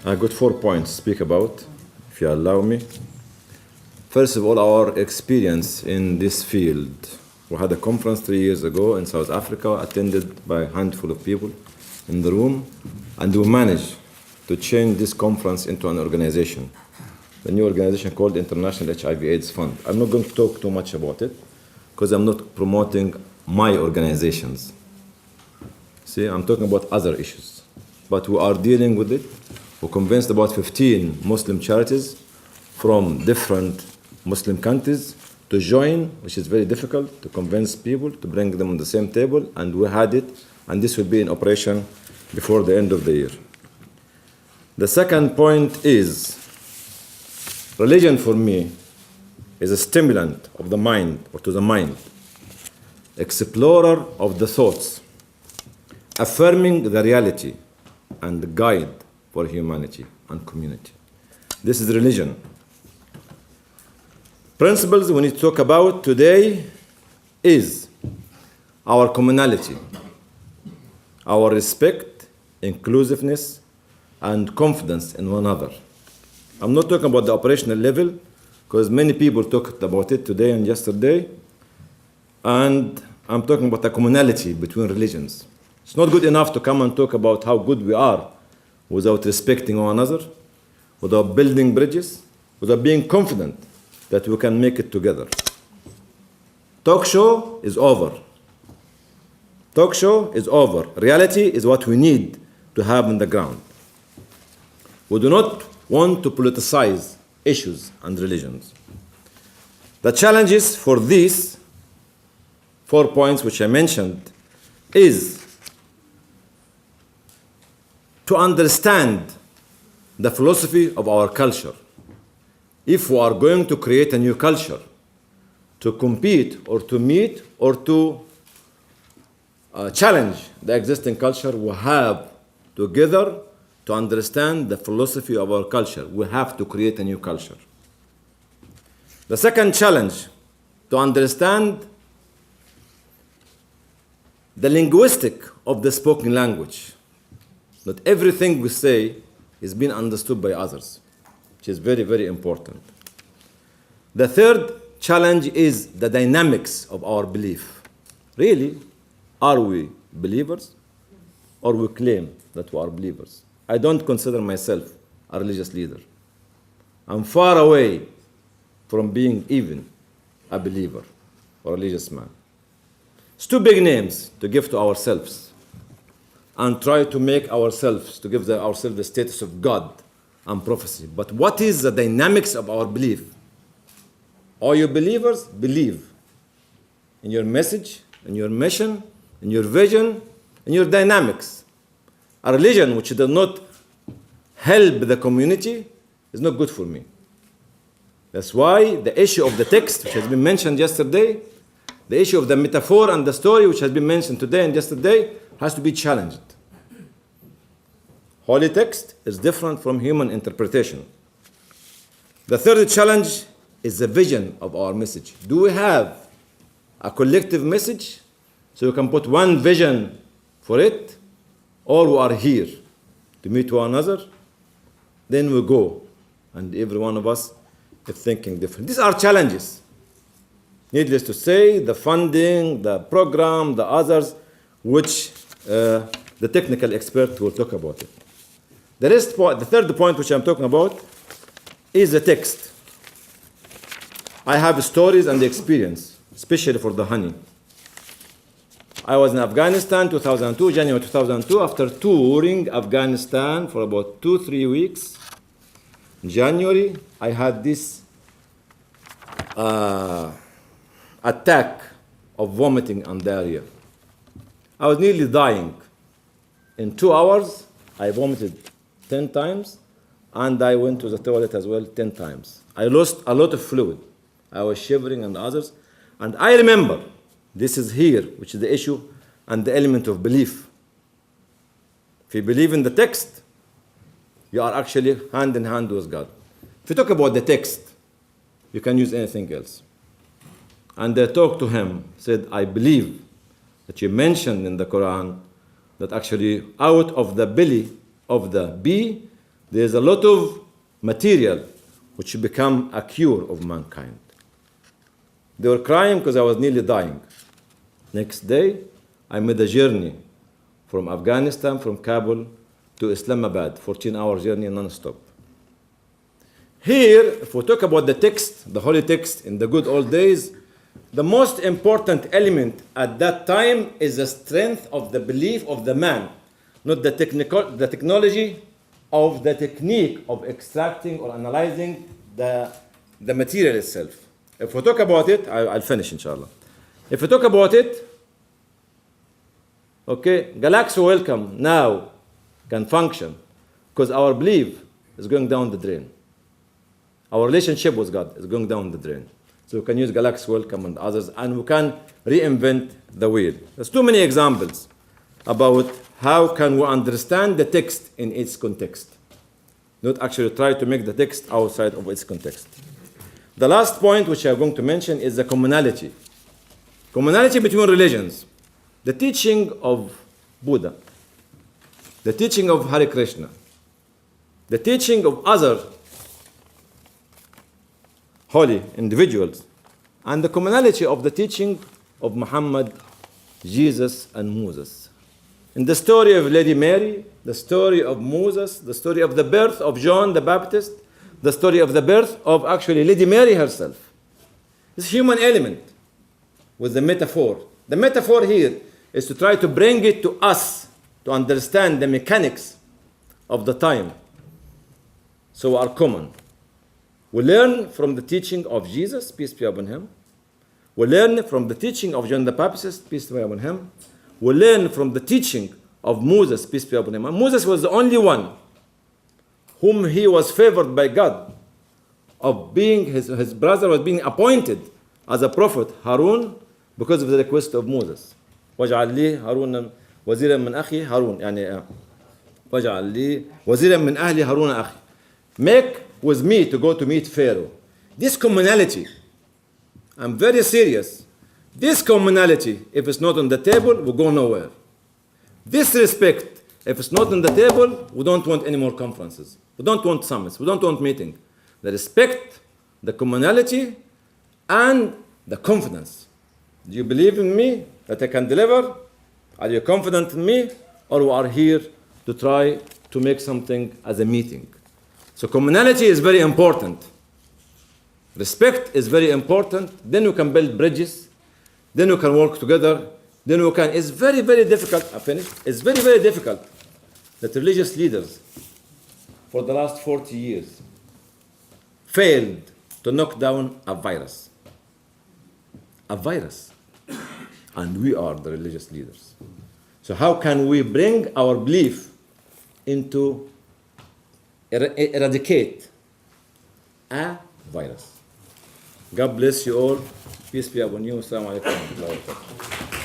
I got 4 points to speak about, if you allow me. First of all, our experience in this field. We had a conference 3 years ago in South Africa, attended by a handful of people in the room, and we managed to change this conference into an organization. The new organization called International HIV/AIDS Fund. I'm not going to talk too much about it, because I'm not promoting my organizations. See, I'm talking about other issues. But we are dealing with it. We convinced about 15 Muslim charities from different Muslim countries to join, which is very difficult to convince people to bring them on the same table, and we had it, and this will be in operation before the end of the year. The second point is, religion for me is a stimulant of the mind, or to the mind, explorer of the thoughts, affirming the reality, and guide for humanity and community. This is religion. Principles we need to talk about today is our commonality, our respect, inclusiveness, and confidence in one another. I'm not talking about the operational level, because many people talked about it today and yesterday, and I'm talking about the commonality between religions. It's not good enough to come and talk about how good we are without respecting one another, without building bridges, without being confident that we can make it together. Talk show is over. Talk show is over. Reality is what we need to have on the ground. We do not want to politicize issues and religions. The challenges for these 4 points which I mentioned is to understand the philosophy of our culture. If we are going to create a new culture, to compete or to meet or to challenge the existing culture, we have together to understand the philosophy of our culture. We have to create a new culture. The second challenge, to understand the linguistic of the spoken language. Not everything we say is being understood by others, which is very, very important. The third challenge is the dynamics of our belief. Really, are we believers, or we claim that we are believers? I don't consider myself a religious leader. I'm far away from being even a believer or a religious man. It's too big names to give to ourselves and try to make ourselves, to give ourselves the status of God and prophecy. But what is the dynamics of our belief? All you believers believe in your message, in your mission, in your vision, in your dynamics. A religion which does not help the community is not good for me. That's why the issue of the text, which has been mentioned yesterday, the issue of the metaphor and the story, which has been mentioned today and yesterday, has to be challenged. Holy text is different from human interpretation. The third challenge is the vision of our message. Do we have a collective message so we can put one vision for it? All we are here to meet one another, then we go, and every one of us is thinking different. These are challenges. Needless to say, the funding, the program, the others, which the technical expert will talk about it. The third point which I'm talking about is the text. I have stories and experience, especially for the honey. I was in Afghanistan 2002, January 2002, after touring Afghanistan for about 2-3 weeks. In January, I had this attack of vomiting and diarrhea. I was nearly dying. In 2 hours, I vomited 10 times, and I went to the toilet as well 10 times. I lost a lot of fluid. I was shivering and others. And I remember, this is here, which is the issue and the element of belief. If you believe in the text, you are actually hand in hand with God. If you talk about the text, you can use anything else. And I talked to him, said, I believe that you mentioned in the Quran that actually out of the belly of the bee, There's a lot of material which become a cure of mankind. They were crying because I was nearly dying. Next day, I made a journey from Afghanistan, from Kabul to Islamabad, 14-hour journey non-stop. Here, if we talk about the text, the holy text in the good old days, the most important element at that time is the strength of the belief of the man, not the technology of the technique of extracting or analyzing the material itself. If we talk about it, I'll finish inshallah. If we talk about it, okay, Galaxy Welcome now can function because our belief is going down the drain. Our relationship with God is going down the drain. So we can use Galaxy Welcome and others, and we can reinvent the wheel. There's too many examples about how can we understand the text in its context, not actually try to make the text outside of its context. The last point which I'm going to mention is the commonality. Commonality between religions. The teaching of Buddha, the teaching of Hare Krishna, the teaching of other holy individuals, and the commonality of the teaching of Muhammad, Jesus, and Moses. In the story of Lady Mary, the story of Moses, the story of the birth of John the Baptist, the story of the birth of actually Lady Mary herself. This human element with the metaphor. The metaphor here is to try to bring it to us to understand the mechanics of the time. So are common. We learn from the teaching of Jesus, peace be upon him. We learn from the teaching of John the Baptist, peace be upon him. We learn from the teaching of Moses, peace be upon him. And Moses was the only one whom he was favored by God of being, his brother was being appointed as a prophet, Harun, because of the request of Moses. واجعل لي هارون وزيرا من أخي هارون يعني واجعل لي وزيرا من أهلي هارون أخي. Make with me to go to meet Pharaoh. This commonality, I'm very serious. This commonality, if it's not on the table, we go nowhere. This respect, if it's not on the table, we don't want any more conferences. We don't want summits. We don't want meetings. The respect, the commonality, and the confidence. Do you believe in me that I can deliver? Are you confident in me? Or we are here to try to make something as a meeting? So commonality is very important. Respect is very important. Then we can build bridges. Then we can work together. Then we can. It's very, very difficult. I finished. It's very, very difficult that religious leaders for the last 40 years failed to knock down a virus. A virus. And we are the religious leaders. So how can we bring our belief into eradicate a virus? God bless you all. Peace be upon you. Assalamu alaikum wa rahmatullahi wa barakatuh.